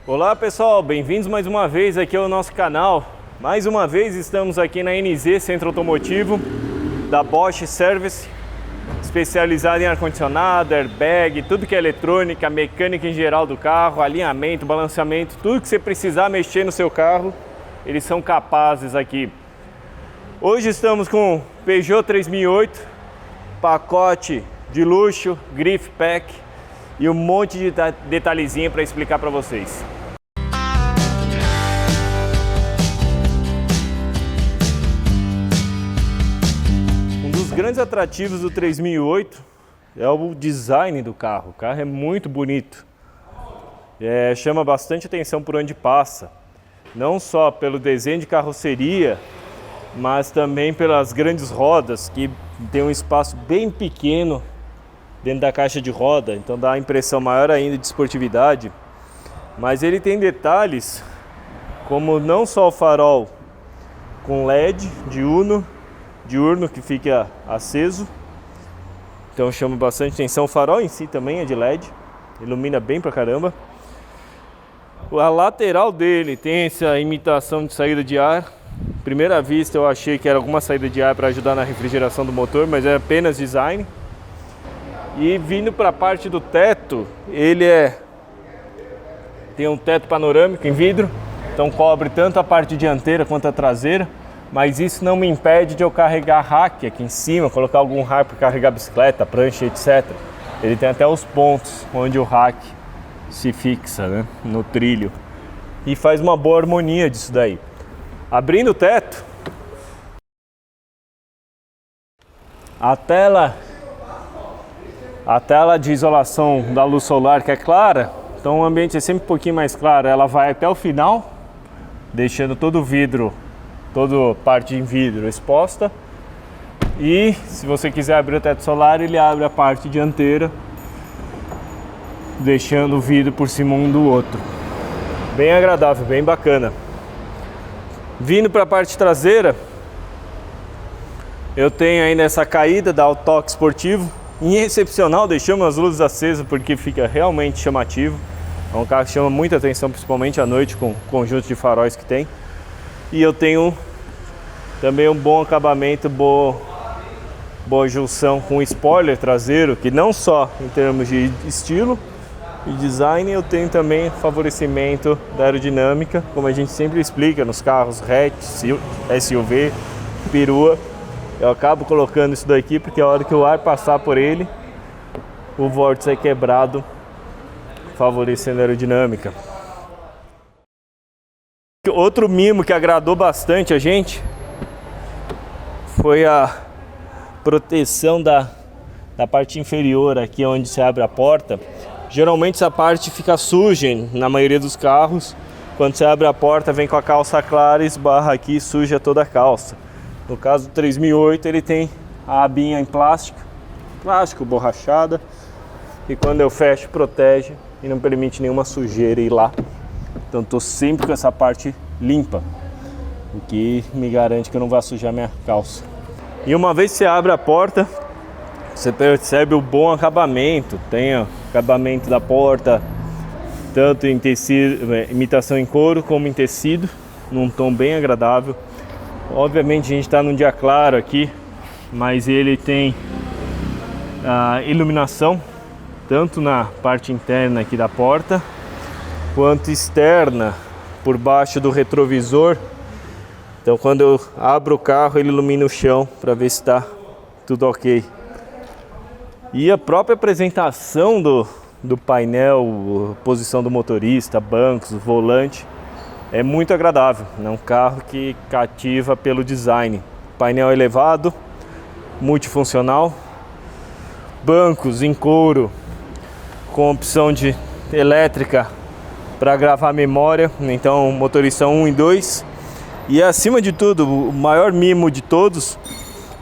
Olá pessoal, bem-vindos mais uma vez aqui ao nosso canal. Mais uma vez estamos aqui na NZ Centro Automotivo da Bosch Service, especializada em ar-condicionado, airbag, tudo que é eletrônica, mecânica em geral do carro, alinhamento, balanceamento, tudo que você precisar mexer no seu carro, eles são capazes aqui. Hoje estamos com Peugeot 3008, pacote de luxo, Grife Pack e um monte de detalhezinho para explicar para vocês. Um dos grandes atrativos do 3008 é o design do carro. O carro é muito bonito, chama bastante atenção por onde passa, não só pelo desenho de carroceria, mas também pelas grandes rodas, que tem um espaço bem pequeno dentro da caixa de roda, então dá a impressão maior ainda de esportividade. Mas ele tem detalhes como não só o farol com LED diurno que fica aceso, então chama bastante atenção. O farol em si também é de LED, ilumina bem pra caramba. A lateral dele tem essa imitação de saída de ar. Primeira vista eu achei que era alguma saída de ar para ajudar na refrigeração do motor, mas é apenas design. E vindo para a parte do teto, ele tem um teto panorâmico em vidro, então cobre tanto a parte dianteira quanto a traseira, mas isso não me impede de eu carregar rack aqui em cima, colocar algum rack para carregar bicicleta, prancha, etc. Ele tem até os pontos onde o rack se fixa, né, no trilho, e faz uma boa harmonia disso daí. Abrindo o teto, a tela de isolação da luz solar, que é clara, então o ambiente é sempre um pouquinho mais claro, ela vai até o final, deixando todo o vidro, toda a parte em vidro exposta. E se você quiser abrir o teto solar, ele abre a parte dianteira, deixando o vidro por cima um do outro. Bem agradável, bem bacana. Vindo para a parte traseira, eu tenho aí nessa caída da Autoque esportivo, em excepcional, deixamos as luzes acesas porque fica realmente chamativo. É um carro que chama muita atenção, principalmente à noite, com o conjunto de faróis que tem. E eu tenho também um bom acabamento, boa junção com o spoiler traseiro, que não só em termos de estilo e design, eu tenho também favorecimento da aerodinâmica, como a gente sempre explica nos carros hatch, SUV, perua. Eu acabo colocando isso daqui porque a hora que o ar passar por ele, o vórtice é quebrado, favorecendo a aerodinâmica. Outro mimo que agradou bastante a gente foi a proteção da parte inferior, aqui onde se abre a porta. Geralmente essa parte fica suja na maioria dos carros. Quando você abre a porta, vem com a calça clara, esbarra aqui e suja toda a calça. No caso do 3008, ele tem a abinha em plástico borrachada, e quando eu fecho, protege e não permite nenhuma sujeira ir lá. Então estou sempre com essa parte limpa, o que me garante que eu não vá sujar minha calça. E uma vez que você abre a porta, você percebe o bom acabamento. Tem o acabamento da porta, tanto em tecido, imitação em couro, como em tecido, num tom bem agradável. Obviamente a gente está num dia claro aqui, mas ele tem a iluminação tanto na parte interna aqui da porta, quanto externa por baixo do retrovisor. Então quando eu abro o carro, ele ilumina o chão para ver se está tudo ok. E a própria apresentação do painel, posição do motorista, bancos, volante, é muito agradável. É um carro que cativa pelo design. Painel elevado, multifuncional, bancos em couro com opção de elétrica para gravar memória, então motorista 1 e 2. E acima de tudo, o maior mimo de todos,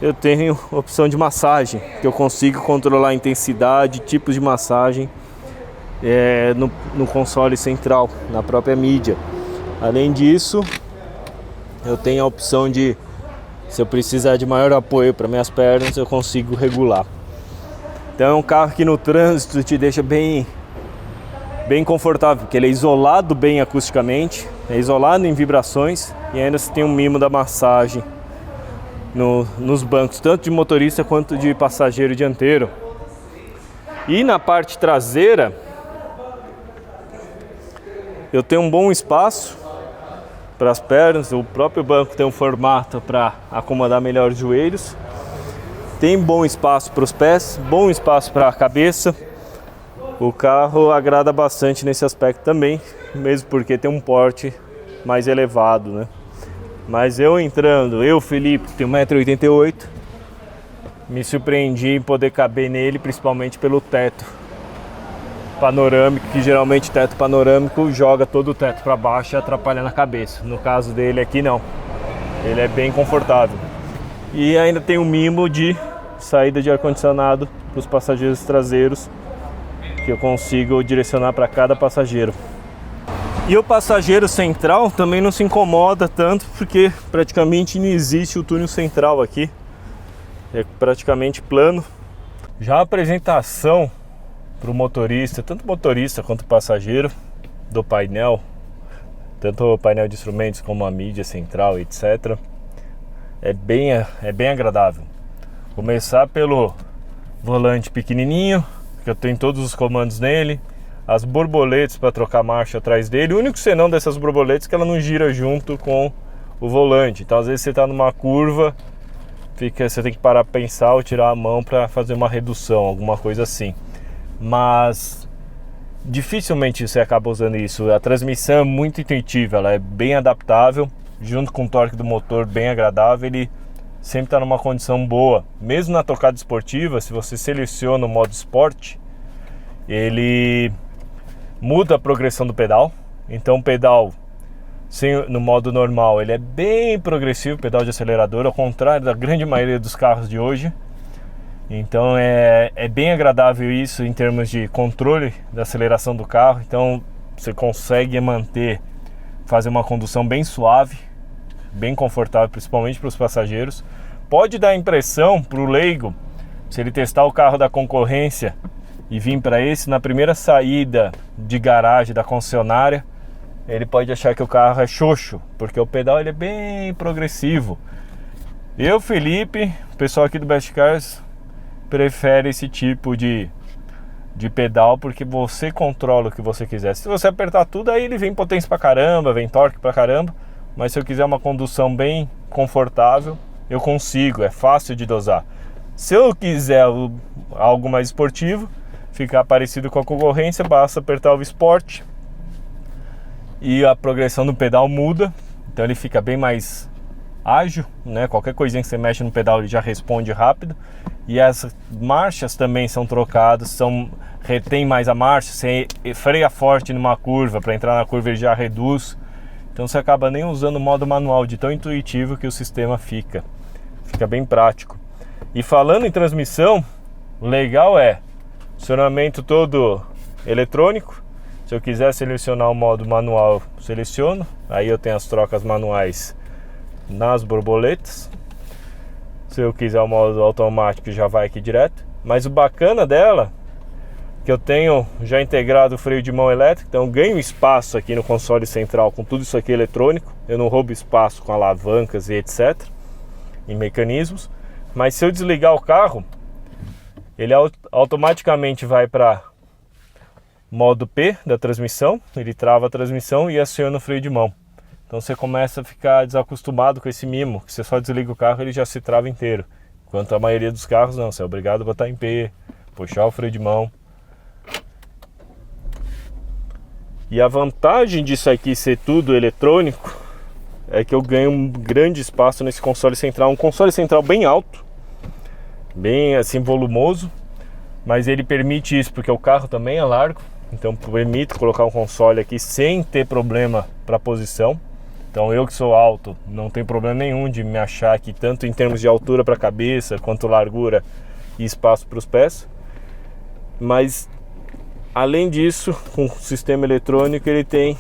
eu tenho opção de massagem, que eu consigo controlar a intensidade, tipos de massagem no console central, na própria mídia. Além disso, eu tenho a opção de, se eu precisar de maior apoio para minhas pernas, eu consigo regular. Então é um carro que no trânsito te deixa bem bem confortável, porque ele é isolado bem acusticamente, é isolado em vibrações e ainda você tem um mimo da massagem nos bancos, tanto de motorista quanto de passageiro dianteiro. E na parte traseira eu tenho um bom espaço para as pernas, o próprio banco tem um formato para acomodar melhor os joelhos, tem bom espaço para os pés, bom espaço para a cabeça. O carro agrada bastante nesse aspecto também, mesmo porque tem um porte mais elevado, né? Mas eu, Felipe, que tenho 1,88 m, me surpreendi em poder caber nele, principalmente pelo teto panorâmico, que geralmente teto panorâmico joga todo o teto para baixo e atrapalha na cabeça. No caso dele aqui não, ele é bem confortável. E ainda tem um mimo de saída de ar-condicionado para os passageiros traseiros, que eu consigo direcionar para cada passageiro. E o passageiro central também não se incomoda tanto, porque praticamente não existe o túnel central aqui, é praticamente plano. Já a apresentação para o motorista, tanto motorista quanto passageiro, do painel, tanto o painel de instrumentos como a mídia central, etc., é bem agradável. Começar pelo volante pequenininho, que eu tenho todos os comandos nele, as borboletas para trocar marcha atrás dele. O único senão dessas borboletas é que ela não gira junto com o volante. Então às vezes você está numa curva, você tem que parar para pensar ou tirar a mão para fazer uma redução, alguma coisa assim. Mas dificilmente você acaba usando isso. A transmissão é muito intuitiva, ela é bem adaptável, junto com o torque do motor bem agradável. Ele sempre está numa condição boa. Mesmo na tocada esportiva, se você seleciona o modo Sport, ele muda a progressão do pedal. Então o pedal no modo normal ele é bem progressivo, pedal de acelerador, ao contrário da grande maioria dos carros de hoje. Então é bem agradável isso em termos de controle da aceleração do carro. Então você consegue fazer uma condução bem suave, bem confortável, principalmente para os passageiros. Pode dar a impressão para o leigo, se ele testar o carro da concorrência e vir para esse, na primeira saída de garagem da concessionária, ele pode achar que o carro é xoxo, porque o pedal ele é bem progressivo. Eu, Felipe, o pessoal aqui do Best Cars prefere esse tipo de pedal, porque você controla o que você quiser. Se você apertar tudo, aí ele vem potência pra caramba, vem torque pra caramba. Mas se eu quiser uma condução bem confortável, eu consigo, é fácil de dosar. Se eu quiser algo mais esportivo, ficar parecido com a concorrência, basta apertar o Sport e a progressão do pedal muda. Então ele fica bem mais ágil, né? Qualquer coisinha que você mexe no pedal ele já responde rápido. E as marchas também são trocadas, retém mais a marcha, você freia forte numa curva, para entrar na curva ele já reduz. Então você acaba nem usando o modo manual, de tão intuitivo que o sistema fica bem prático. E falando em transmissão, o legal é acionamento todo eletrônico. Se eu quiser selecionar o modo manual, eu seleciono. Aí eu tenho as trocas manuais nas borboletas. Se eu quiser o modo automático, já vai aqui direto. Mas o bacana dela, que eu tenho já integrado o freio de mão elétrico, então eu ganho espaço aqui no console central com tudo isso aqui eletrônico. Eu não roubo espaço com alavancas e etc, em mecanismos. Mas se eu desligar o carro, ele automaticamente vai para modo P da transmissão, ele trava a transmissão e aciona o freio de mão. Então você começa a ficar desacostumado com esse mimo, que você só desliga o carro e ele já se trava inteiro. Enquanto a maioria dos carros não, você é obrigado a botar em P, puxar o freio de mão. E a vantagem disso aqui ser tudo eletrônico é que eu ganho um grande espaço nesse console central. Um console central bem alto, bem assim volumoso, mas ele permite isso porque o carro também é largo. Então permite colocar um console aqui sem ter problema para posição. Então eu que sou alto, não tem problema nenhum de me achar aqui, tanto em termos de altura para a cabeça, quanto largura e espaço para os pés. Mas além disso, com o sistema eletrônico, ele tem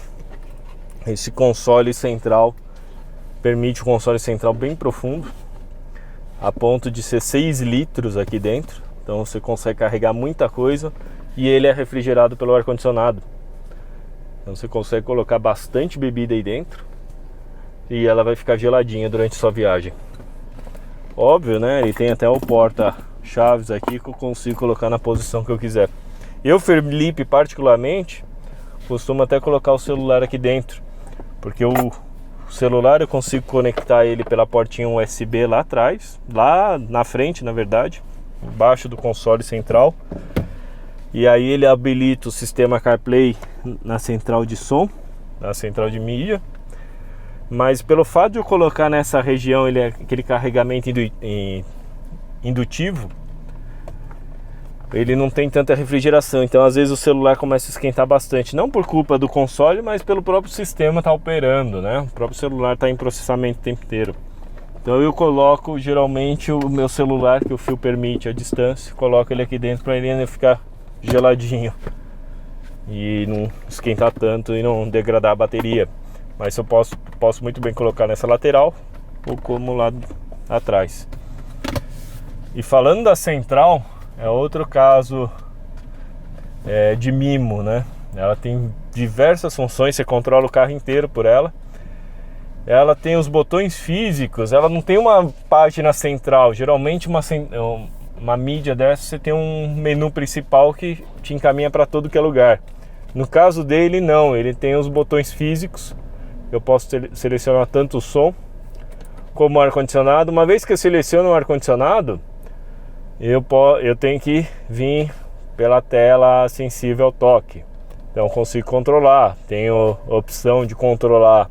esse console central, permite um console central bem profundo, a ponto de ser 6 litros aqui dentro. Então você consegue carregar muita coisa e ele é refrigerado pelo ar-condicionado. Então você consegue colocar bastante bebida aí dentro e ela vai ficar geladinha durante sua viagem. Óbvio, né? Ele tem até o porta-chaves aqui que eu consigo colocar na posição que eu quiser. Eu, Felipe, particularmente, costumo até colocar o celular aqui dentro, porque o celular eu consigo conectar ele pela portinha USB lá atrás, lá na frente, na verdade, embaixo do console central. E aí ele habilita o sistema CarPlay na central de som, na central de mídia. Mas pelo fato de eu colocar nessa região ele é aquele carregamento indutivo, ele não tem tanta refrigeração. Então às vezes o celular começa a esquentar bastante, não por culpa do console, mas pelo próprio sistema estar operando, né? O próprio celular está em processamento o tempo inteiro. Então eu coloco geralmente o meu celular, que o fio permite a distância, coloco ele aqui dentro para ele ficar geladinho e não esquentar tanto e não degradar a bateria. Mas eu posso muito bem colocar nessa lateral ou como lá atrás. E falando da central, é outro caso de mimo, né? Ela tem diversas funções, você controla o carro inteiro por ela. Ela tem os botões físicos, ela não tem uma página central. Geralmente uma mídia dessa você tem um menu principal que te encaminha para todo que é lugar. No caso dele não, ele tem os botões físicos. Eu posso selecionar tanto o som como o ar-condicionado. Uma vez que eu seleciono o ar-condicionado, eu tenho que vir pela tela sensível ao toque. Então eu consigo controlar, tenho a opção de controlar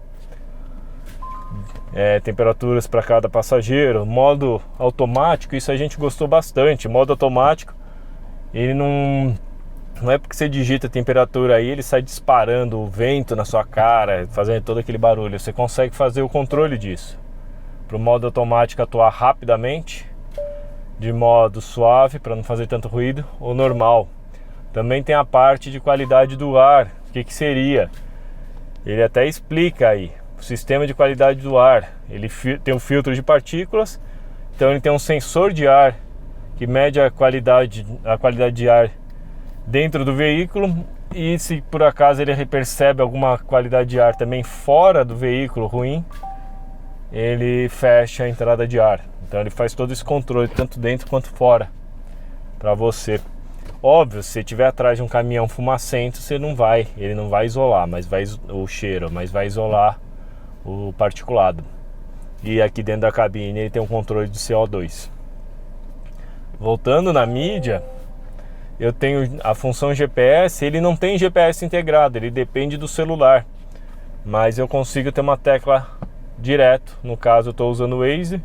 temperaturas para cada passageiro, modo automático. Isso a gente gostou bastante. Modo automático, ele não é porque você digita a temperatura aí, ele sai disparando o vento na sua cara, fazendo todo aquele barulho. Você consegue fazer o controle disso, para o modo automático atuar rapidamente, de modo suave para não fazer tanto ruído, ou normal. Também tem a parte de qualidade do ar. O que seria? Ele até explica aí. O sistema de qualidade do ar, ele tem um filtro de partículas, então ele tem um sensor de ar que mede a qualidade de ar dentro do veículo, e se por acaso ele percebe alguma qualidade de ar também fora do veículo ruim, ele fecha a entrada de ar. Então ele faz todo esse controle, tanto dentro quanto fora, para você. Óbvio, se você estiver atrás de um caminhão fumacento, ele não vai isolar, mas o cheiro, mas vai isolar o particulado. E aqui dentro da cabine ele tem um controle de CO2. Voltando na mídia, eu tenho a função GPS. Ele não tem GPS integrado, ele depende do celular, mas eu consigo ter uma tecla direto. No caso eu estou usando o Waze,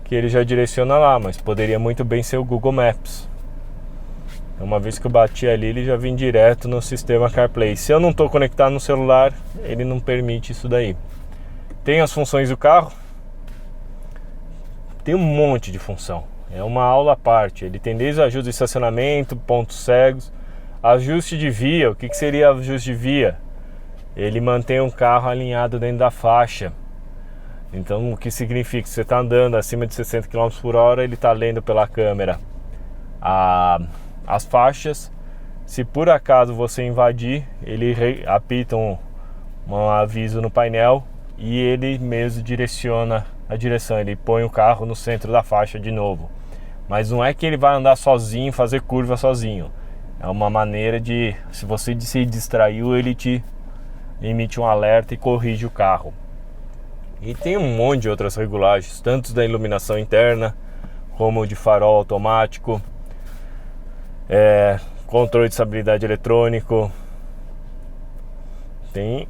que ele já direciona lá, mas poderia muito bem ser o Google Maps. Uma vez que eu bati ali, ele já vem direto no sistema CarPlay. Se eu não estou conectado no celular, ele não permite isso daí. Tem as funções do carro, tem um monte de função. É uma aula à parte. Ele tem desde ajuste de estacionamento, pontos cegos, ajuste de via. O que seria ajuste de via? Ele mantém o carro alinhado dentro da faixa. Então o que significa? Se você está andando acima de 60 km por hora, ele está lendo pela câmera as faixas. Se por acaso você invadir, ele apita um aviso no painel e ele mesmo direciona a direção. Ele põe o carro no centro da faixa de novo. Mas não é que ele vai andar sozinho, fazer curva sozinho. É uma maneira de, se você se distraiu, ele te emite um alerta e corrige o carro. E tem um monte de outras regulagens, tanto da iluminação interna como de farol automático, controle de estabilidade eletrônico, tem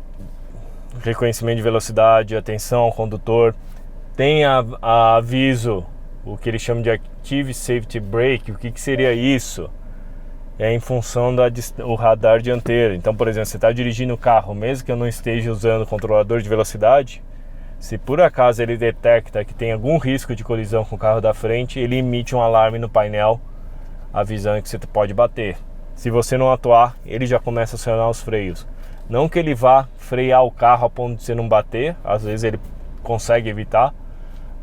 reconhecimento de velocidade, atenção ao condutor, tem aviso, o que eles chamam de Active Safety Brake. O que seria isso? É em função do radar dianteiro. Então, por exemplo, você está dirigindo o carro, mesmo que eu não esteja usando o controlador de velocidade, se por acaso ele detecta que tem algum risco de colisão com o carro da frente, ele emite um alarme no painel avisando que você pode bater. Se você não atuar, ele já começa a acionar os freios. Não que ele vá frear o carro a ponto de você não bater, às vezes ele consegue evitar,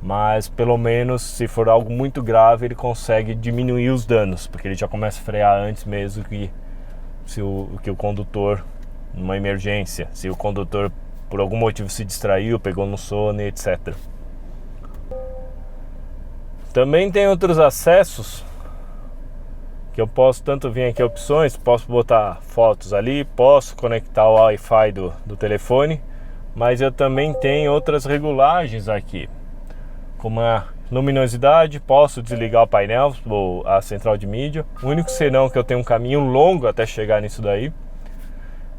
mas pelo menos se for algo muito grave, ele consegue diminuir os danos, porque ele já começa a frear antes mesmo que o condutor numa emergência, se o condutor por algum motivo se distraiu, pegou no sono, etc. Também tem outros acessos que eu posso tanto vir aqui opções, posso botar fotos ali, posso conectar o Wi-Fi do telefone, mas eu também tenho outras regulagens aqui, como a luminosidade, posso desligar o painel ou a central de mídia. O único senão que eu tenho um caminho longo até chegar nisso daí.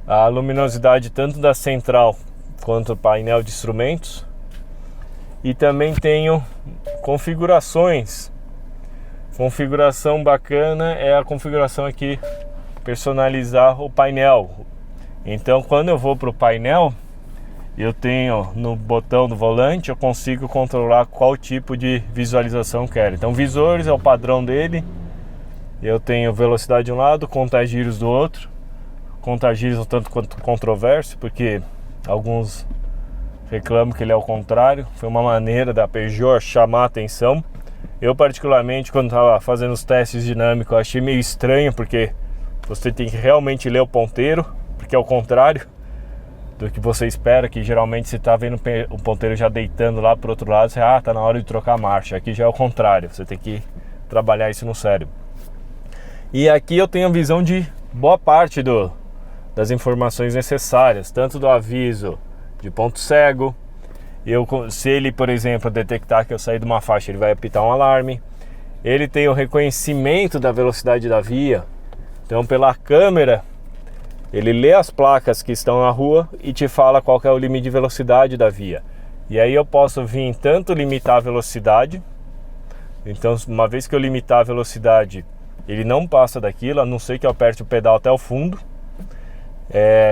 A luminosidade tanto da central quanto do painel de instrumentos. E também tenho configurações. Configuração bacana é a configuração aqui, personalizar o painel. Então quando eu vou para o painel, eu tenho no botão do volante, eu consigo controlar qual tipo de visualização quero. Então visores é o padrão dele. Eu tenho velocidade de um lado, contagiros do outro. Contagiros tanto quanto controverso, porque alguns reclamam que ele é o contrário. Foi uma maneira da Peugeot chamar a atenção. Eu particularmente, quando estava fazendo os testes dinâmicos, achei meio estranho, porque você tem que realmente ler o ponteiro, porque é o contrário do que você espera, que geralmente você está vendo o ponteiro já deitando lá para o outro lado, você, tá na hora de trocar a marcha. Aqui já é o contrário, você tem que trabalhar isso no cérebro. E aqui eu tenho a visão de boa parte das informações necessárias, tanto do aviso de ponto cego. Se ele, por exemplo, detectar que eu saí de uma faixa, ele vai apitar um alarme. Ele tem o reconhecimento da velocidade da via. Então, pela câmera, ele lê as placas que estão na rua e te fala qual que é o limite de velocidade da via. E aí eu posso vir tanto limitar a velocidade. Então, uma vez que eu limitar a velocidade, ele não passa daquilo, a não ser que eu aperte o pedal até o fundo.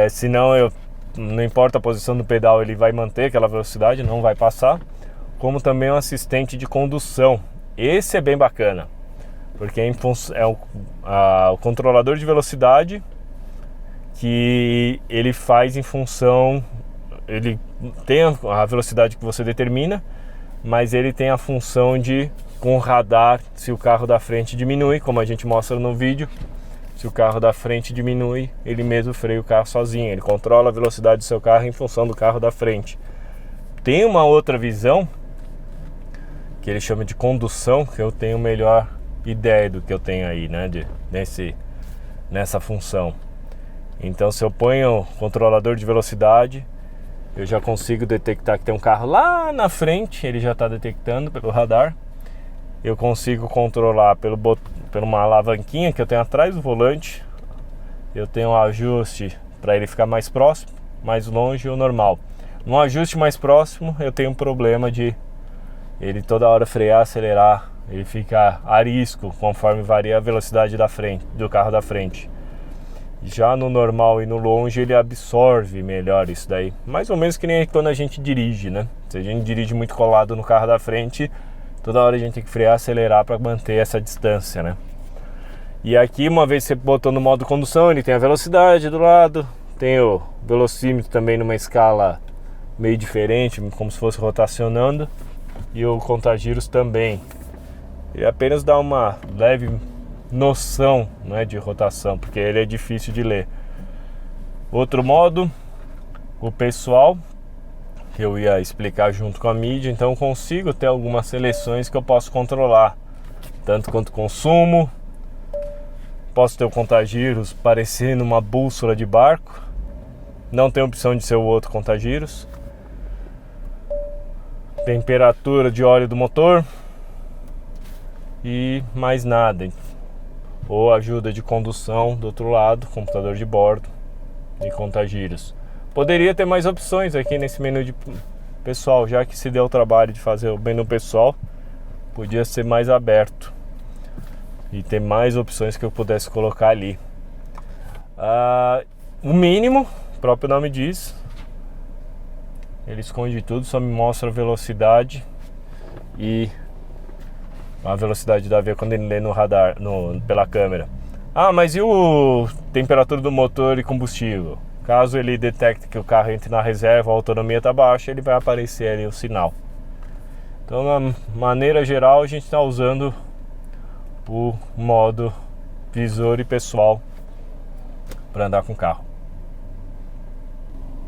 Senão, não importa a posição do pedal, ele vai manter aquela velocidade, não vai passar. Como também um assistente de condução. Esse é bem bacana, porque é o controlador de velocidade que ele faz em função, ele tem a velocidade que você determina, mas ele tem a função de, com o radar, se o carro da frente diminui, como a gente mostra no vídeo, se o carro da frente diminui, ele mesmo freia o carro sozinho, ele controla a velocidade do seu carro em função do carro da frente. Tem uma outra visão, que ele chama de condução, que eu tenho melhor ideia do que eu tenho aí, né, nessa função. Então, se eu ponho o controlador de velocidade, eu já consigo detectar que tem um carro lá na frente, ele já está detectando pelo radar. Eu consigo controlar por uma alavanquinha que eu tenho atrás do volante. Eu tenho um ajuste para ele ficar mais próximo, mais longe ou normal. No ajuste mais próximo, eu tenho um problema de ele toda hora frear, acelerar. Ele fica arisco conforme varia a velocidade do carro da frente. Já no normal e no longe ele absorve melhor isso daí. Mais ou menos que nem quando a gente dirige, né? Se a gente dirige muito colado no carro da frente, toda hora a gente tem que frear, acelerar para manter essa distância, né? E aqui, uma vez você botou no modo condução, ele tem a velocidade do lado, tem o velocímetro também numa escala meio diferente, como se fosse rotacionando, e o contagiros também. Ele apenas dá uma leve noção, né, de rotação, porque ele é difícil de ler. Outro modo, o pessoal, que eu ia explicar junto com a mídia. Então eu consigo ter algumas seleções que eu posso controlar, tanto quanto consumo. Posso ter o contagiros parecendo uma bússola de barco, não tem opção de ser o outro contagiros. Temperatura de óleo do motor e mais nada. Ou ajuda de condução do outro lado, computador de bordo e contagiros. Poderia ter mais opções aqui nesse menu de pessoal, já que se deu o trabalho de fazer o menu pessoal, podia ser mais aberto e ter mais opções que eu pudesse colocar ali. O mínimo, o próprio nome diz, ele esconde tudo, só me mostra a velocidade e a velocidade da via quando ele lê no radar, pela câmera. Mas e a temperatura do motor e combustível? Caso ele detecte que o carro entre na reserva, a autonomia está baixa, ele vai aparecer ali o sinal. Então, na maneira geral, a gente está usando o modo visor e pessoal para andar com o carro.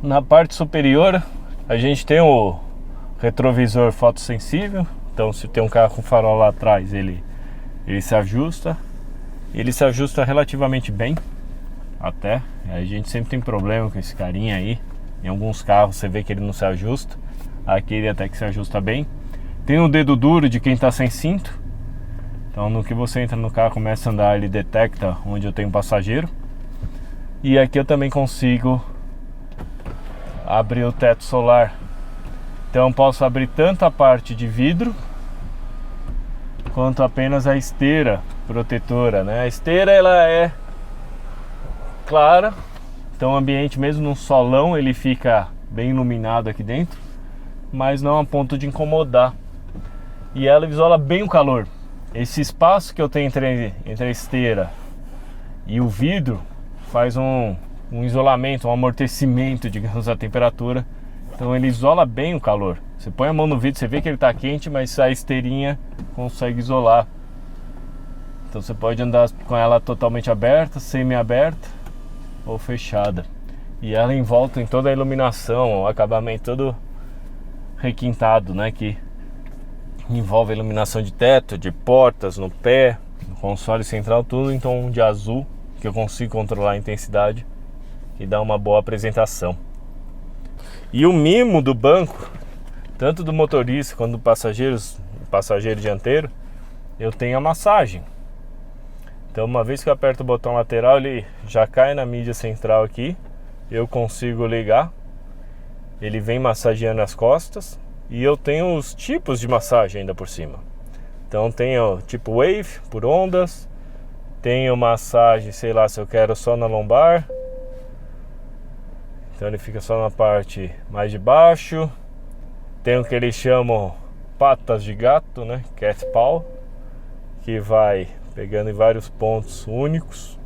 Na parte superior a gente tem o retrovisor fotossensível, então se tem um carro com farol lá atrás, ele se ajusta. Ele se ajusta relativamente bem, até. A gente sempre tem problema com esse carinha aí. Em alguns carros você vê que ele não se ajusta. Aqui ele até que se ajusta bem. Tem o dedo duro de quem tá sem cinto. Então no que você entra no carro, começa a andar, ele detecta onde eu tenho passageiro. E aqui eu também consigo abrir o teto solar. Então posso abrir tanto a parte de vidro quanto apenas a esteira protetora, né? A esteira ela é clara, então o ambiente mesmo num solão ele fica bem iluminado aqui dentro, mas não a ponto de incomodar. E ela isola bem o calor. Esse espaço que eu tenho entre a esteira e o vidro faz um isolamento, um amortecimento, digamos, da temperatura. Então ele isola bem o calor. Você põe a mão no vidro, você vê que ele está quente, mas a esteirinha consegue isolar. Então você pode andar com ela totalmente aberta, semi-aberta ou fechada. E ela envolta em toda a iluminação, o acabamento todo requintado, né? Que envolve a iluminação de teto, de portas, no pé, no console central, tudo em tom de azul, que eu consigo controlar a intensidade e dar uma boa apresentação. E o mimo do banco, tanto do motorista quanto do passageiro dianteiro, eu tenho a massagem. Então uma vez que eu aperto o botão lateral, ele já cai na mídia central aqui. Eu consigo ligar. Ele vem massageando as costas. E eu tenho os tipos de massagem ainda por cima. Então tenho tipo wave, por ondas. Tenho massagem, sei lá, se eu quero só na lombar. Então ele fica só na parte mais de baixo. Tem o que eles chamam patas de gato, né? Cat paw, que vai pegando em vários pontos únicos.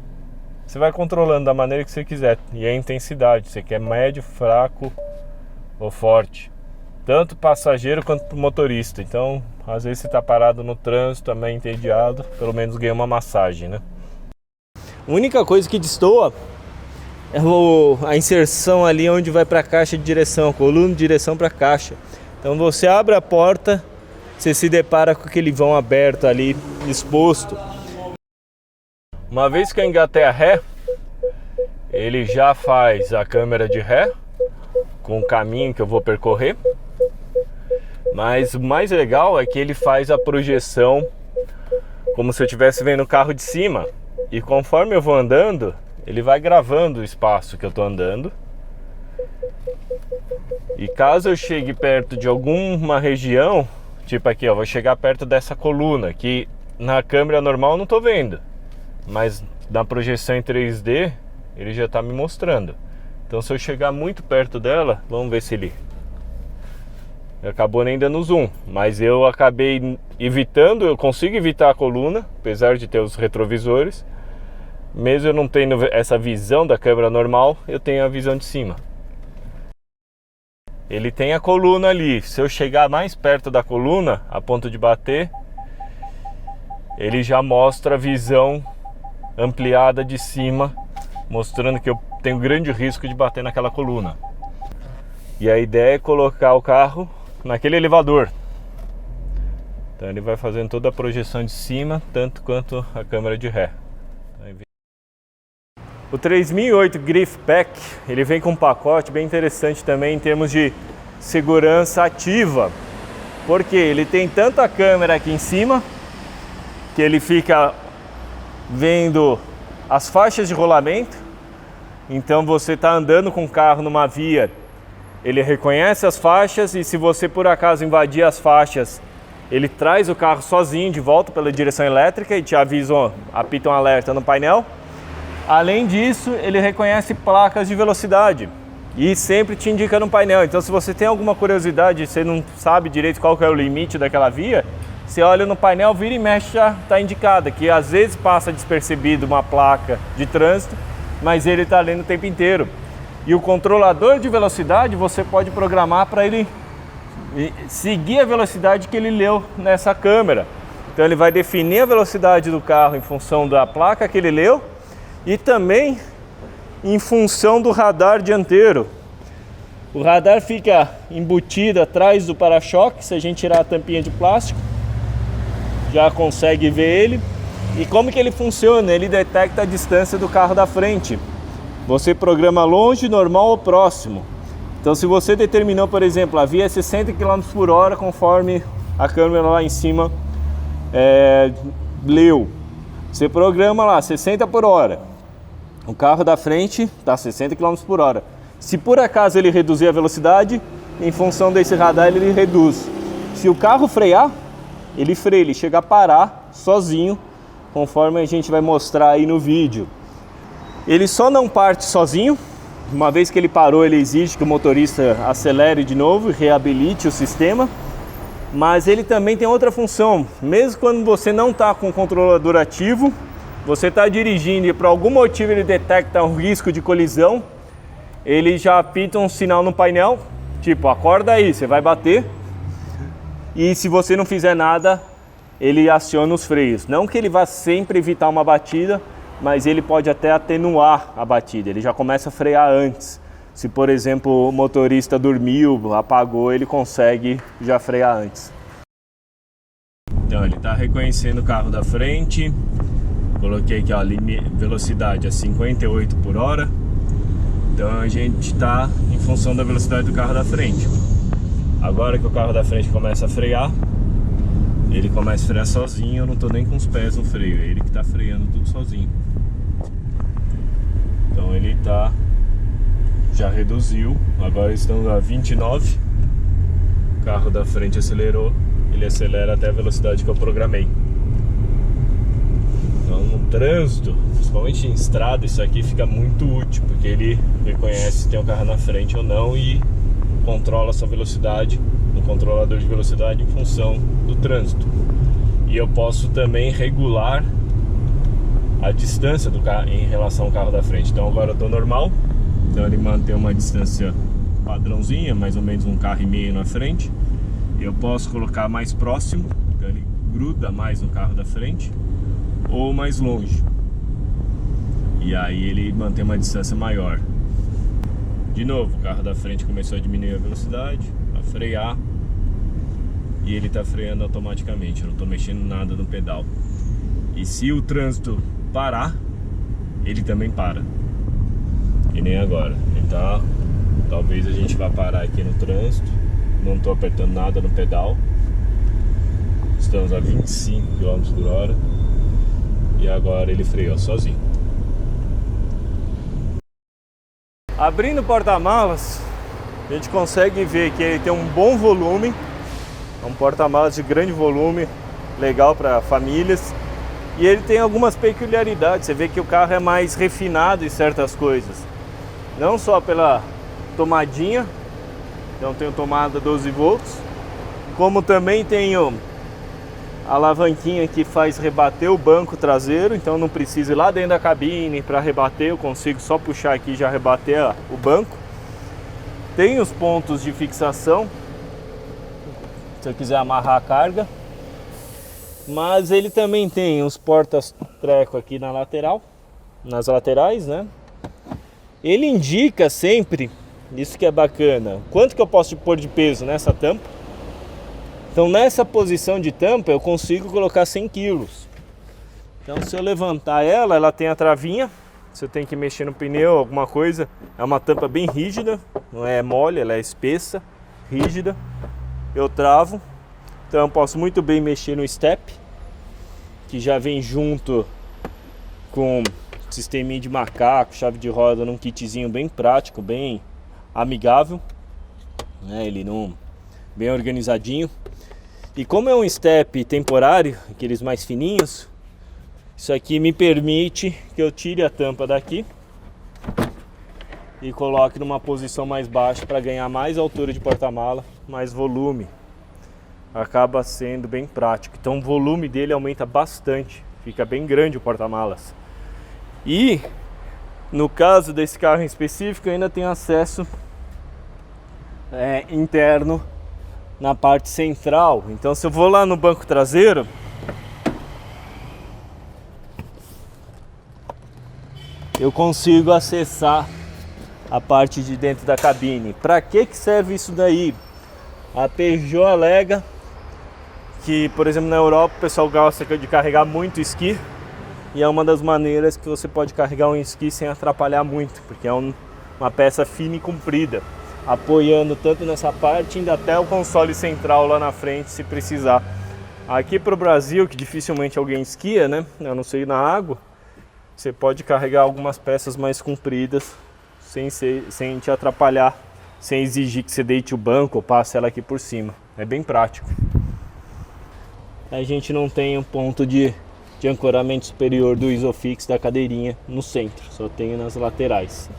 Você vai controlando da maneira que você quiser. E a intensidade, você quer médio, fraco ou forte. Tanto passageiro quanto pro motorista. Então, às vezes você tá parado no trânsito, também entediado, pelo menos ganha uma massagem, né? A única coisa que destoa é a inserção ali onde vai para a caixa de direção, coluna de direção para a caixa. Então você abre a porta, você se depara com aquele vão aberto ali, exposto. Uma vez que eu engatei a ré, ele já faz a câmera de ré com o caminho que eu vou percorrer. Mas o mais legal é que ele faz a projeção como se eu estivesse vendo o carro de cima. E conforme eu vou andando, ele vai gravando o espaço que eu estou andando. E caso eu chegue perto de alguma região, tipo aqui, ó, vou chegar perto dessa coluna, que na câmera normal eu não estou vendo, mas na projeção em 3D ele já está me mostrando. Então se eu chegar muito perto dela, vamos ver se ele acabou nem dando zoom, mas eu acabei evitando, eu consigo evitar a coluna, apesar de ter os retrovisores. Mesmo eu não tendo essa visão da câmera normal, eu tenho a visão de cima. Ele tem a coluna ali. Se eu chegar mais perto da coluna, a ponto de bater, ele já mostra a visão ampliada de cima, mostrando que eu tenho grande risco de bater naquela coluna. E a ideia é colocar o carro naquele elevador. Então ele vai fazendo toda a projeção de cima, tanto quanto a câmera de ré. O 3008 Griff Pack, ele vem com um pacote bem interessante também em termos de segurança ativa. Porque ele tem tanto a câmera aqui em cima, que ele fica vendo as faixas de rolamento. Então você está andando com o carro numa via, ele reconhece as faixas e se você por acaso invadir as faixas, ele traz o carro sozinho de volta pela direção elétrica e te avisa, apita um alerta no painel. Além disso, ele reconhece placas de velocidade e sempre te indica no painel. Então se você tem alguma curiosidade, você não sabe direito qual que é o limite daquela via, você olha no painel, vira e mexe, já está indicada, que às vezes passa despercebido uma placa de trânsito, mas ele está lendo o tempo inteiro. E o controlador de velocidade, você pode programar para ele seguir a velocidade que ele leu nessa câmera. Então ele vai definir a velocidade do carro em função da placa que ele leu e também em função do radar dianteiro. O radar fica embutido atrás do para-choque. Se a gente tirar a tampinha de plástico, já consegue ver ele. E como que ele funciona? Ele detecta a distância do carro da frente. Você programa longe, normal ou próximo. Então se você determinou, por exemplo, a via é 60 km por hora, conforme a câmera lá em cima leu. Você programa lá 60 por hora. O carro da frente está 60 km por hora. Se por acaso ele reduzir a velocidade, em função desse radar ele reduz. Se o carro frear, ele freia, ele chega a parar sozinho, conforme a gente vai mostrar aí no vídeo. Ele só não parte sozinho. Uma vez que ele parou, ele exige que o motorista acelere de novo e reabilite o sistema. Mas ele também tem outra função. Mesmo quando você não está com o controlador ativo, você está dirigindo e por algum motivo ele detecta um risco de colisão, ele já apita um sinal no painel, tipo, acorda aí, você vai bater. E se você não fizer nada, ele aciona os freios. Não que ele vá sempre evitar uma batida, mas ele pode até atenuar a batida. Ele já começa a frear antes. Se, por exemplo, o motorista dormiu, apagou, ele consegue já frear antes. Então, ele está reconhecendo o carro da frente. Coloquei aqui, ó, velocidade a 58 por hora. Então a gente está em função da velocidade do carro da frente. Agora que o carro da frente começa a frear, ele começa a frear sozinho, eu não estou nem com os pés no freio, é ele que está freando tudo sozinho. Então ele já reduziu, agora estamos a 29, o carro da frente acelerou, ele acelera até a velocidade que eu programei. Então no trânsito, principalmente em estrada, isso aqui fica muito útil, porque ele reconhece se tem um carro na frente ou não e controla a sua velocidade no controlador de velocidade em função do trânsito. E eu posso também regular a distância do carro em relação ao carro da frente. Então agora eu estou normal, então ele mantém uma distância padrãozinha, mais ou menos 1,5 carro na frente. Eu posso colocar mais próximo, então ele gruda mais no carro da frente, ou mais longe, e aí ele mantém uma distância maior. De novo, o carro da frente começou a diminuir a velocidade, a frear, e ele está freando automaticamente, eu não estou mexendo nada no pedal. E se o trânsito parar, ele também para, e nem agora. Então talvez a gente vá parar aqui no trânsito, não estou apertando nada no pedal, estamos a 25 km por hora. E agora ele freou sozinho. Abrindo o porta-malas, a gente consegue ver que ele tem um bom volume. É um porta-malas de grande volume, legal para famílias. E ele tem algumas peculiaridades. Você vê que o carro é mais refinado em certas coisas. Não só pela tomadinha, então tem tomada 12 volts, como também tem a alavanquinha que faz rebater o banco traseiro, então não preciso ir lá dentro da cabine para rebater, eu consigo só puxar aqui e já rebater o banco. Tem os pontos de fixação, se eu quiser amarrar a carga, mas ele também tem os portas-treco aqui na lateral, nas laterais, né? Ele indica sempre, isso que é bacana, quanto que eu posso pôr de peso nessa tampa. Então nessa posição de tampa eu consigo colocar 100 kg. Então se eu levantar ela tem a travinha. Se eu tenho que mexer no pneu, alguma coisa, é uma tampa bem rígida, não é mole, ela é espessa, rígida. Eu travo. Então eu posso muito bem mexer no step, que já vem junto com sisteminha de macaco, chave de roda, num kitzinho bem prático, bem amigável, né? Ele não bem organizadinho. E como é um step temporário, aqueles mais fininhos, isso aqui me permite que eu tire a tampa daqui e coloque numa posição mais baixa para ganhar mais altura de porta-mala, mais volume. Acaba sendo bem prático. Então o volume dele aumenta bastante, fica bem grande o porta-malas. E no caso desse carro em específico, ainda tem acesso interno na parte central. Então se eu vou lá no banco traseiro, eu consigo acessar a parte de dentro da cabine. Para que serve isso daí? A Peugeot alega que, por exemplo, na Europa o pessoal gosta de carregar muito esqui, e é uma das maneiras que você pode carregar um esqui sem atrapalhar muito, porque é uma peça fina e comprida, apoiando tanto nessa parte, indo até o console central lá na frente, se precisar. Aqui para o Brasil, que dificilmente alguém esquia, né? Eu não sei, na água, você pode carregar algumas peças mais compridas sem te atrapalhar, sem exigir que você deite o banco ou passe ela aqui por cima. É bem prático. A gente não tem um ponto de ancoramento superior do Isofix da cadeirinha no centro, só tem nas laterais.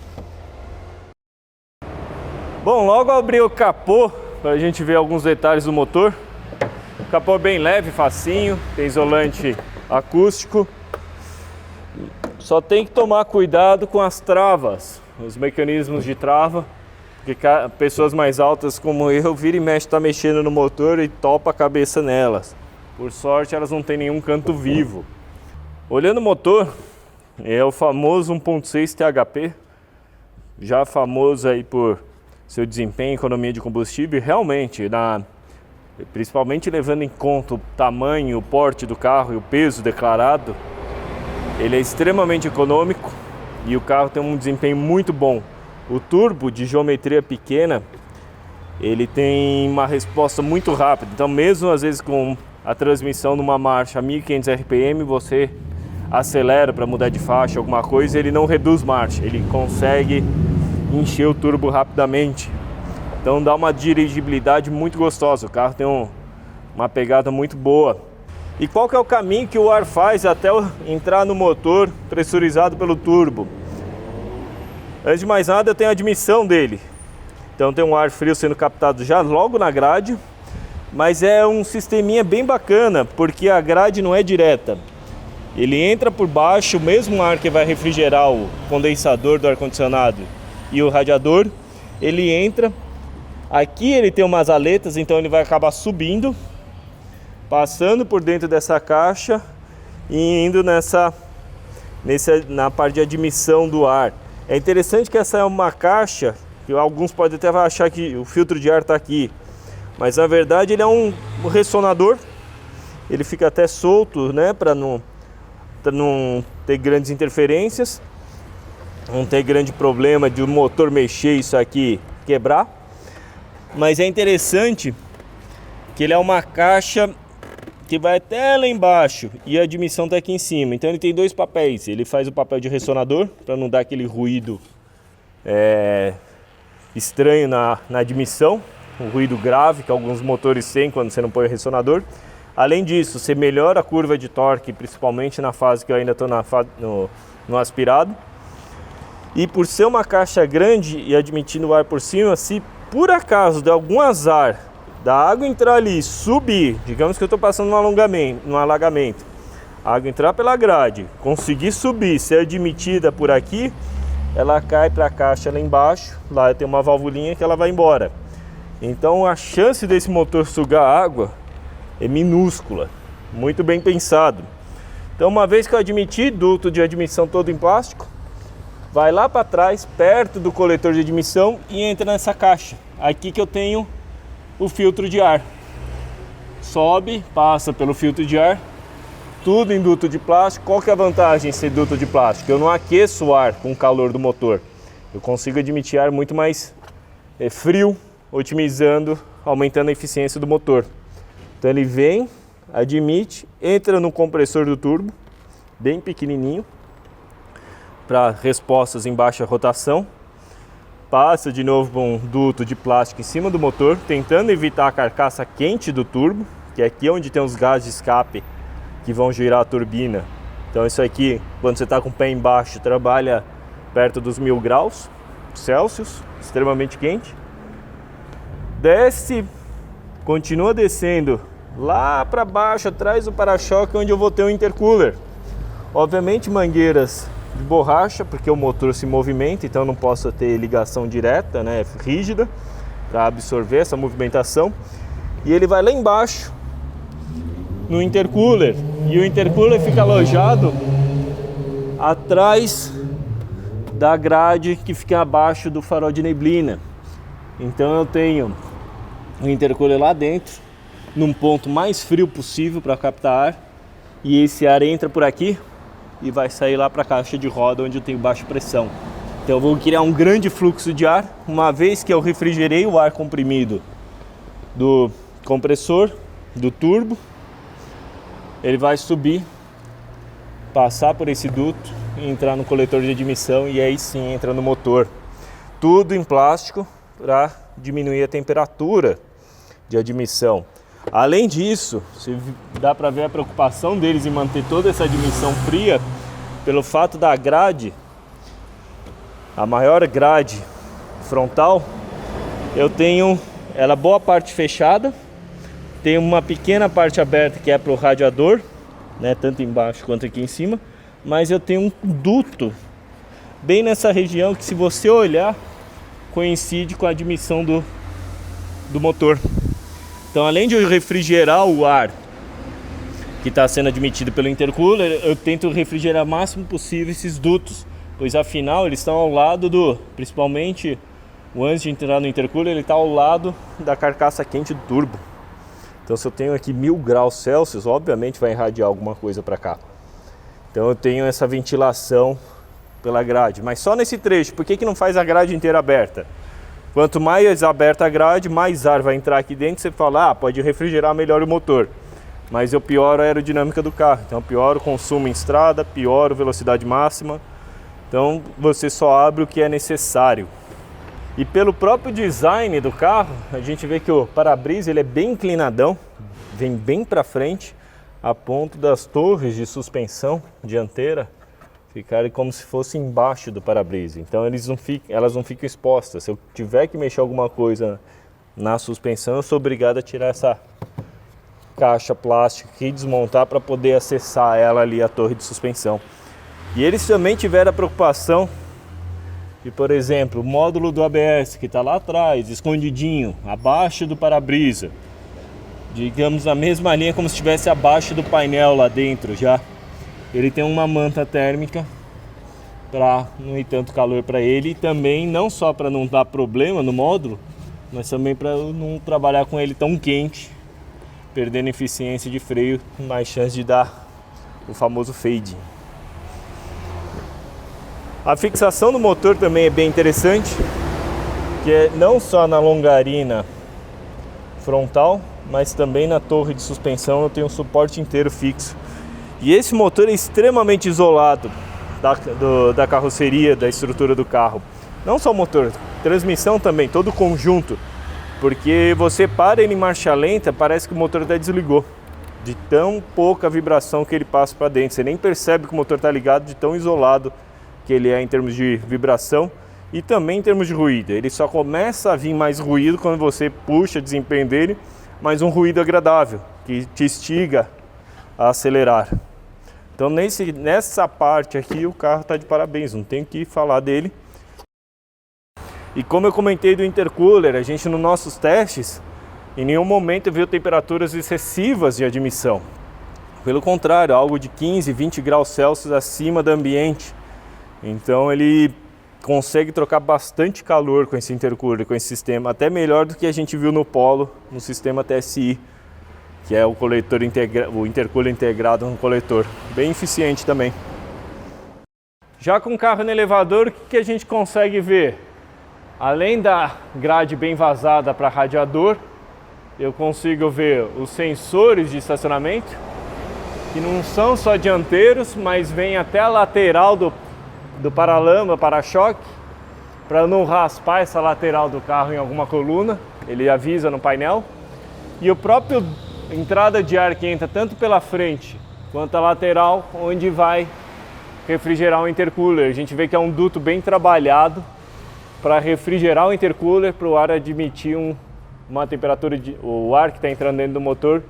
Bom, logo abri o capô para a gente ver alguns detalhes do motor. O capô é bem leve, facinho, tem isolante acústico. Só tem que tomar cuidado com as travas, os mecanismos de trava, porque pessoas mais altas como eu, vira e mexe, tá mexendo no motor e topa a cabeça nelas. Por sorte, elas não têm nenhum canto vivo. Olhando o motor, é o famoso 1.6 THP, já famoso aí por seu desempenho, economia de combustível. E realmente, principalmente levando em conta o tamanho, o porte do carro e o peso declarado, ele é extremamente econômico e o carro tem um desempenho muito bom. O turbo de geometria pequena, ele tem uma resposta muito rápida, então mesmo às vezes com a transmissão numa marcha a 1500 RPM, você acelera para mudar de faixa, alguma coisa, ele não reduz marcha, ele consegue encher o turbo rapidamente. Então dá uma dirigibilidade muito gostosa, o carro tem uma pegada muito boa. E qual que é o caminho que o ar faz até entrar no motor pressurizado pelo turbo? Antes de mais nada, tem a admissão dele. Então tem um ar frio sendo captado já logo na grade, mas é um sisteminha bem bacana, porque a grade não é direta. Ele entra por baixo, o mesmo ar que vai refrigerar o condensador do ar-condicionado e o radiador, ele entra. Aqui ele tem umas aletas, então ele vai acabar subindo, passando por dentro dessa caixa e indo na parte de admissão do ar. É interessante que essa é uma caixa que alguns podem até achar que o filtro de ar está aqui, mas na verdade ele é um ressonador. Ele fica até solto, né, para não ter grandes interferências, não ter grande problema de o motor mexer isso aqui quebrar. Mas é interessante que ele é uma caixa que vai até lá embaixo e a admissão está aqui em cima. Então ele tem dois papéis. Ele faz o papel de ressonador para não dar aquele ruído estranho na admissão, um ruído grave que alguns motores têm quando você não põe o ressonador. Além disso, você melhora a curva de torque, principalmente na fase que eu ainda estou no aspirado. E por ser uma caixa grande e admitindo o ar por cima, se por acaso der algum azar da água entrar ali e subir, digamos que eu estou passando num alagamento, a água entrar pela grade, conseguir subir, ser admitida por aqui, ela cai para a caixa lá embaixo, lá tem uma valvulinha que ela vai embora. Então a chance desse motor sugar água é minúscula, muito bem pensado. Então uma vez que eu admiti, duto de admissão todo em plástico, vai lá para trás, perto do coletor de admissão e entra nessa caixa. Aqui que eu tenho o filtro de ar. Sobe, passa pelo filtro de ar, tudo em duto de plástico. Qual que é a vantagem de ser duto de plástico? Eu não aqueço o ar com o calor do motor. Eu consigo admitir ar muito mais frio, otimizando, aumentando a eficiência do motor. Então ele vem, admite, entra no compressor do turbo, bem pequenininho, para respostas em baixa rotação, passa de novo um duto de plástico em cima do motor, tentando evitar a carcaça quente do turbo, que é aqui onde tem os gases de escape que vão girar a turbina. Então isso aqui, quando você está com o pé embaixo, trabalha perto dos 1000 graus Celsius, extremamente quente. Desce, continua descendo lá para baixo, atrás do para-choque, onde eu vou ter um intercooler. Obviamente mangueiras de borracha, porque o motor se movimenta, então eu não posso ter ligação direta, né, rígida, para absorver essa movimentação. E ele vai lá embaixo no intercooler, e o intercooler fica alojado atrás da grade que fica abaixo do farol de neblina. Então eu tenho o intercooler lá dentro, num ponto mais frio possível para captar ar, e esse ar entra por aqui e vai sair lá para a caixa de roda onde eu tenho baixa pressão. Então eu vou criar um grande fluxo de ar, uma vez que eu refrigerei o ar comprimido do compressor, do turbo, ele vai subir, passar por esse duto e entrar no coletor de admissão, e aí sim entra no motor. Tudo em plástico para diminuir a temperatura de admissão. Além disso, dá para ver a preocupação deles em manter toda essa admissão fria pelo fato da grade, a maior grade frontal, eu tenho ela boa parte fechada, tem uma pequena parte aberta que é para o radiador, né, tanto embaixo quanto aqui em cima, mas eu tenho um duto bem nessa região que, se você olhar, coincide com a admissão do motor. Então, além de eu refrigerar o ar que está sendo admitido pelo intercooler, eu tento refrigerar o máximo possível esses dutos, pois afinal eles estão ao lado principalmente o antes de entrar no intercooler, ele está ao lado da carcaça quente do turbo. Então, se eu tenho aqui 1000 graus Celsius, obviamente vai irradiar alguma coisa para cá. Então eu tenho essa ventilação pela grade, mas só nesse trecho. Por que não faz a grade inteira aberta? Quanto mais aberta a grade, mais ar vai entrar aqui dentro. Você fala, pode refrigerar melhor o motor, mas eu pioro a aerodinâmica do carro. Então eu pioro o consumo em estrada, pioro a velocidade máxima. Então você só abre o que é necessário. E pelo próprio design do carro, a gente vê que o para-brisa ele é bem inclinadão, vem bem para frente, a ponto das torres de suspensão dianteira ficarem como se fosse embaixo do para-brisa. Então elas não ficam expostas. Se eu tiver que mexer alguma coisa na suspensão, eu sou obrigado a tirar essa caixa plástica e desmontar para poder acessar ela ali, a torre de suspensão. E eles também tiveram a preocupação de, por exemplo, o módulo do ABS que está lá atrás, escondidinho, abaixo do para-brisa, digamos na mesma linha, como se estivesse abaixo do painel lá dentro já. Ele tem uma manta térmica para não ir tanto calor para ele, e também não só para não dar problema no módulo, mas também para não trabalhar com ele tão quente, perdendo eficiência de freio, mais chance de dar o famoso fade. A fixação do motor também é bem interessante, que é não só na longarina frontal, mas também na torre de suspensão eu tenho um suporte inteiro fixo. E esse motor é extremamente isolado da carroceria, da estrutura do carro. Não só o motor, transmissão também, todo o conjunto. Porque você para ele em marcha lenta, parece que o motor até desligou, de tão pouca vibração que ele passa para dentro. Você nem percebe que o motor está ligado, de tão isolado que ele é em termos de vibração e também em termos de ruído. Ele só começa a vir mais ruído quando você puxa o desempenho dele, mas um ruído agradável, que te instiga a acelerar. Então nessa parte aqui o carro está de parabéns, não tenho que falar dele. E como eu comentei do intercooler, a gente nos nossos testes, em nenhum momento viu temperaturas excessivas de admissão. Pelo contrário, algo de 15, 20 graus Celsius acima do ambiente. Então ele consegue trocar bastante calor com esse intercooler, com esse sistema, até melhor do que a gente viu no Polo, no sistema TSI, que é o intercooler integrado no coletor, bem eficiente também. Já com o carro no elevador, o que a gente consegue ver? Além da grade bem vazada para radiador, eu consigo ver os sensores de estacionamento, que não são só dianteiros, mas vem até a lateral do paralama, para-choque, para não raspar essa lateral do carro em alguma coluna, ele avisa no painel. E o próprio entrada de ar que entra tanto pela frente quanto a lateral, onde vai refrigerar o intercooler. A gente vê que é um duto bem trabalhado para refrigerar o intercooler, para o ar admitir uma temperatura, o ar que está entrando dentro do motor,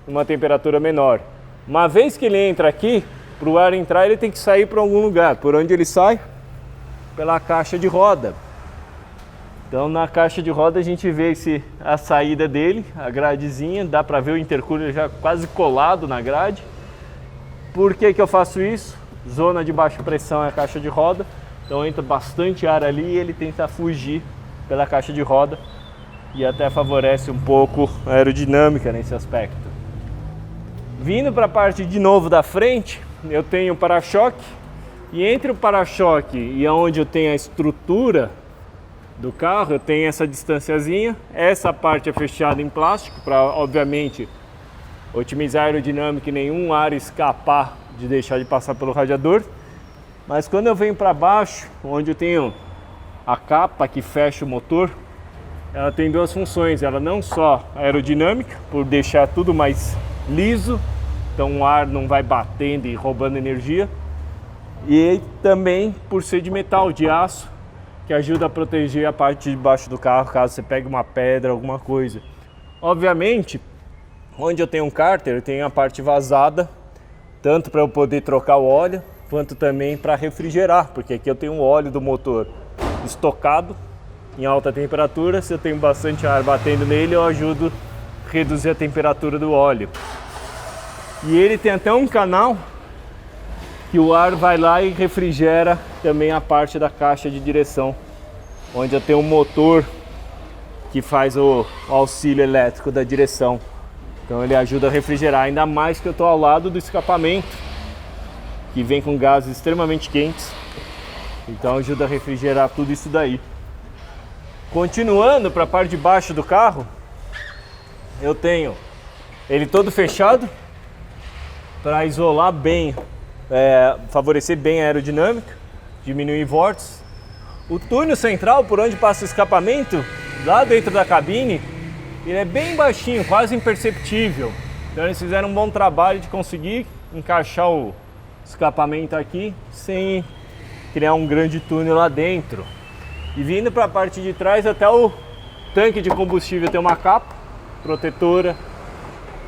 uma temperatura menor. Uma vez que ele entra aqui, para o ar entrar, ele tem que sair para algum lugar. Por onde ele sai? Pela caixa de roda. Então na caixa de roda a gente vê a saída dele, a gradezinha, dá para ver o intercooler já quase colado na grade. Por que eu faço isso? Zona de baixa pressão é a caixa de roda. Então entra bastante ar ali e ele tenta fugir pela caixa de roda e até favorece um pouco a aerodinâmica nesse aspecto. Vindo para a parte de novo da frente, eu tenho o para-choque, e entre o para-choque e onde eu tenho a estrutura do carro, eu tenho essa distanciazinha. Essa parte é fechada em plástico para, obviamente, otimizar a aerodinâmica e nenhum ar escapar de deixar de passar pelo radiador. Mas quando eu venho para baixo, onde eu tenho a capa que fecha o motor, ela tem duas funções. Ela não só aerodinâmica, por deixar tudo mais liso, então o ar não vai batendo e roubando energia, e também por ser de metal, de aço, que ajuda a proteger a parte de baixo do carro caso você pegue uma pedra, alguma coisa. Obviamente, onde eu tenho um cárter, eu tenho a parte vazada, tanto para eu poder trocar o óleo, quanto também para refrigerar, porque aqui eu tenho o óleo do motor estocado em alta temperatura. Se eu tenho bastante ar batendo nele, eu ajudo a reduzir a temperatura do óleo. E ele tem até um canal que o ar vai lá e refrigera também a parte da caixa de direção, onde eu tenho um motor que faz o auxílio elétrico da direção. Então ele ajuda a refrigerar, ainda mais que eu estou ao lado do escapamento, que vem com gases extremamente quentes. Então ajuda a refrigerar tudo isso daí. Continuando para a parte de baixo do carro, eu tenho ele todo fechado para isolar bem, favorecer bem a aerodinâmica, diminuir vórtices. O túnel central, por onde passa o escapamento, lá dentro da cabine, ele é bem baixinho, quase imperceptível. Então eles fizeram um bom trabalho de conseguir encaixar o escapamento aqui sem criar um grande túnel lá dentro. E vindo para a parte de trás, até o tanque de combustível tem uma capa protetora,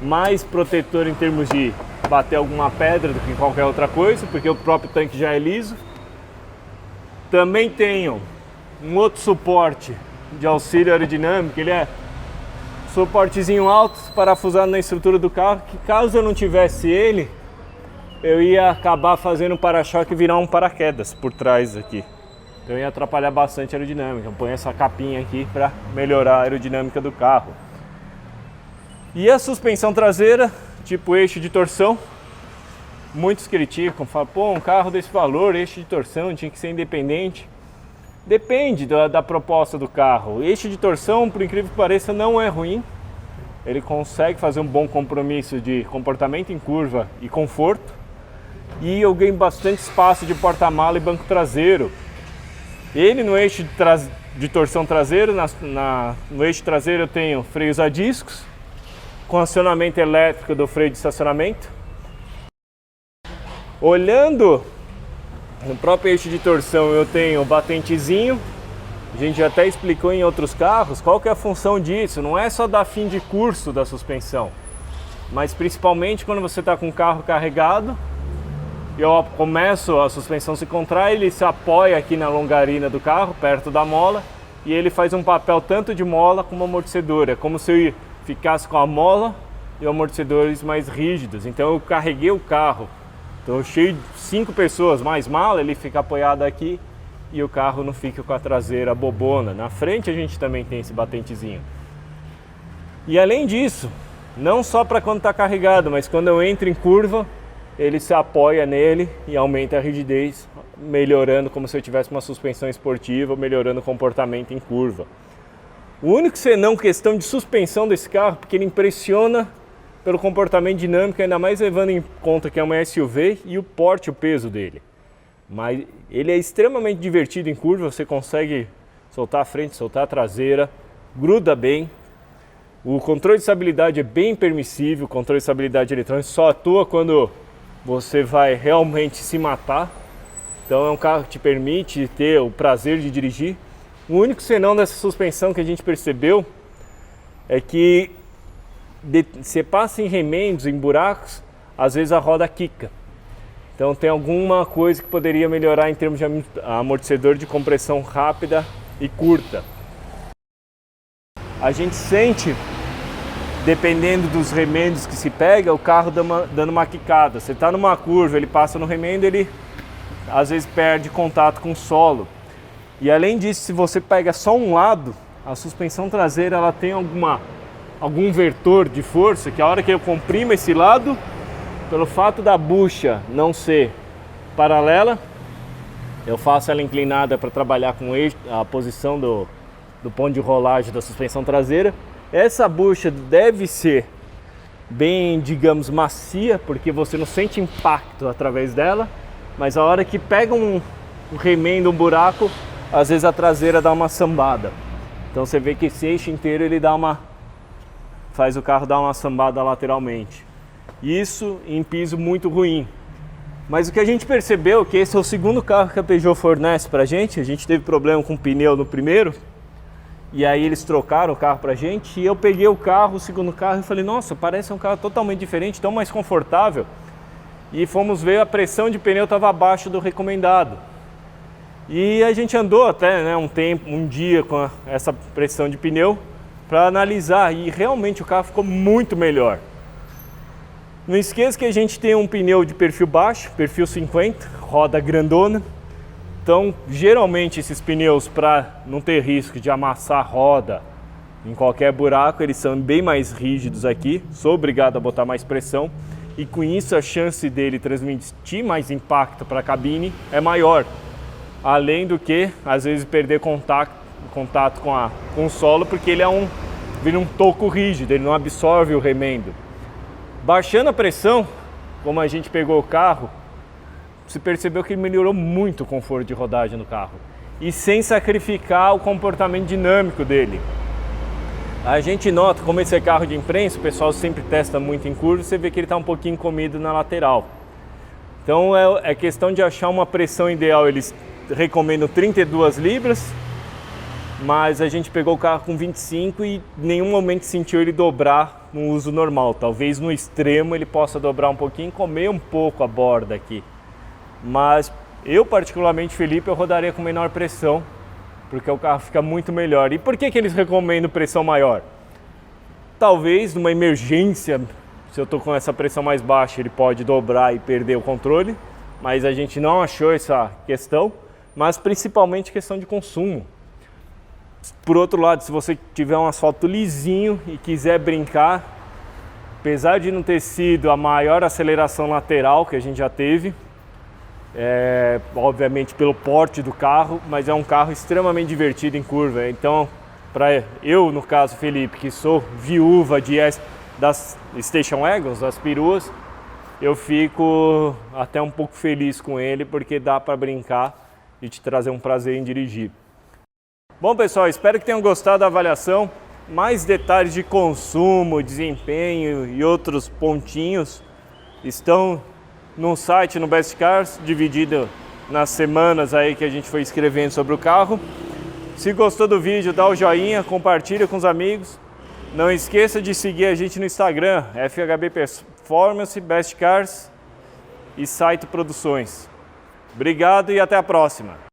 mais protetora em termos de bater alguma pedra do que qualquer outra coisa, porque o próprio tanque já é liso. Também tenho um outro suporte de auxílio aerodinâmico, ele é suportezinho alto, parafusado na estrutura do carro, que caso eu não tivesse ele, eu ia acabar fazendo o para-choque virar um paraquedas por trás aqui. Então ia atrapalhar bastante a aerodinâmica. Eu ponho essa capinha aqui para melhorar a aerodinâmica do carro. E a suspensão traseira, tipo eixo de torção, muitos criticam, falam, pô, um carro desse valor, eixo de torção, tinha que ser independente. Depende da proposta do carro. O eixo de torção, por incrível que pareça, não é ruim. Ele consegue fazer um bom compromisso de comportamento em curva e conforto. E eu ganho bastante espaço de porta-mala e banco traseiro. Ele no eixo de torção traseiro, no eixo traseiro eu tenho freios a discos, com acionamento elétrico do freio de estacionamento. Olhando no próprio eixo de torção, eu tenho o batentezinho. A gente já até explicou em outros carros qual que é a função disso. Não é só dar fim de curso da suspensão, mas principalmente quando você está com o carro carregado, eu começo, a suspensão se contrai, ele se apoia aqui na longarina do carro, perto da mola, e ele faz um papel tanto de mola como amortecedor. É como se eu ficasse com a mola e amortecedores mais rígidos. Então eu carreguei o carro, então cheio de 5 pessoas mais mala, ele fica apoiado aqui e o carro não fica com a traseira bobona. Na frente a gente também tem esse batentezinho. E além disso, não só para quando está carregado, mas quando eu entro em curva, ele se apoia nele e aumenta a rigidez, melhorando como se eu tivesse uma suspensão esportiva, melhorando o comportamento em curva. O único senão questão de suspensão desse carro, porque ele impressiona pelo comportamento dinâmico, ainda mais levando em conta que é uma SUV e o porte, o peso dele. Mas ele é extremamente divertido em curva, você consegue soltar a frente, soltar a traseira, gruda bem. O controle de estabilidade é bem permissível, o controle de estabilidade eletrônico só atua quando você vai realmente se matar. Então é um carro que te permite ter o prazer de dirigir. O único senão dessa suspensão que a gente percebeu é que você passa em remendos, em buracos, às vezes a roda quica. Então tem alguma coisa que poderia melhorar em termos de amortecedor de compressão rápida e curta. A gente sente, dependendo dos remendos que se pega, o carro dando uma quicada. Você está numa curva, ele passa no remendo, ele às vezes perde contato com o solo. E além disso, se você pega só um lado, a suspensão traseira ela tem algum vetor de força que a hora que eu comprimo esse lado, pelo fato da bucha não ser paralela, eu faço ela inclinada para trabalhar com a posição do ponto de rolagem da suspensão traseira. Essa bucha deve ser bem, digamos, macia, porque você não sente impacto através dela, mas a hora que pega um remendo, um buraco, às vezes a traseira dá uma sambada. Então você vê que esse eixo inteiro ele faz o carro dar uma sambada lateralmente. Isso em piso muito ruim. Mas o que a gente percebeu é que esse é o segundo carro que a Peugeot fornece pra gente. A gente teve problema com o pneu no primeiro, e aí eles trocaram o carro pra gente, e eu peguei o carro, o segundo carro, e falei, nossa, parece um carro totalmente diferente, tão mais confortável. E fomos ver, a pressão de pneu estava abaixo do recomendado. E a gente andou até, né, um dia com essa pressão de pneu para analisar, e realmente o carro ficou muito melhor. Não esqueça que a gente tem um pneu de perfil baixo, perfil 50, roda grandona. Então, geralmente esses pneus, para não ter risco de amassar a roda em qualquer buraco, eles são bem mais rígidos aqui. Sou obrigado a botar mais pressão e com isso a chance dele transmitir mais impacto para a cabine é maior. Além do que, às vezes, perder contato com o solo, porque ele vira um toco rígido, ele não absorve o remendo. Baixando a pressão, como a gente pegou o carro, você percebeu que ele melhorou muito o conforto de rodagem do carro. E sem sacrificar o comportamento dinâmico dele. A gente nota, como esse é carro de imprensa, o pessoal sempre testa muito em curva, você vê que ele está um pouquinho comido na lateral. Então é questão de achar uma pressão ideal. Eles recomendam 32 libras, mas a gente pegou o carro com 25 e em nenhum momento sentiu ele dobrar no uso normal. Talvez no extremo ele possa dobrar um pouquinho e comer um pouco a borda aqui. Mas eu particularmente, Felipe, eu rodaria com menor pressão, porque o carro fica muito melhor. E por que eles recomendam pressão maior? Talvez numa emergência, se eu estou com essa pressão mais baixa, ele pode dobrar e perder o controle, mas a gente não achou essa questão, mas principalmente questão de consumo. Por outro lado, se você tiver um asfalto lisinho e quiser brincar, apesar de não ter sido a maior aceleração lateral que a gente já teve, obviamente pelo porte do carro, mas é um carro extremamente divertido em curva. Então, para eu, no caso, Felipe, que sou viúva das Station Wagons, das peruas, eu fico até um pouco feliz com ele, porque dá para brincar e te trazer um prazer em dirigir. Bom, pessoal, espero que tenham gostado da avaliação. Mais detalhes de consumo, desempenho e outros pontinhos estão no site, no Best Cars, dividido nas semanas aí que a gente foi escrevendo sobre o carro. Se gostou do vídeo, dá o joinha, compartilha com os amigos. Não esqueça de seguir a gente no Instagram, FHB Performance, Best Cars e Site Produções. Obrigado e até a próxima!